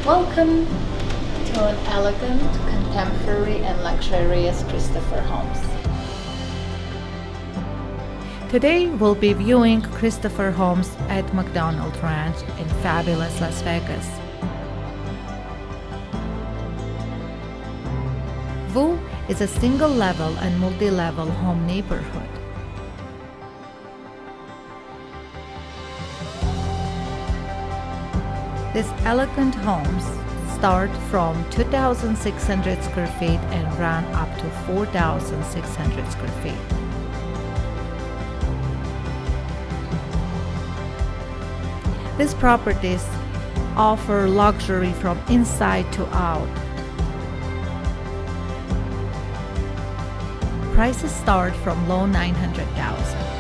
Welcome to an elegant, contemporary and luxurious Christopher Homes. Today we'll be viewing Christopher Homes at McDonald Ranch in fabulous Las Vegas. Vue is a single-level and multi-level home neighborhood. These elegant homes start from 2,600 square feet and run up to 4,600 square feet. These properties offer luxury from inside to out. Prices start from low $900,000.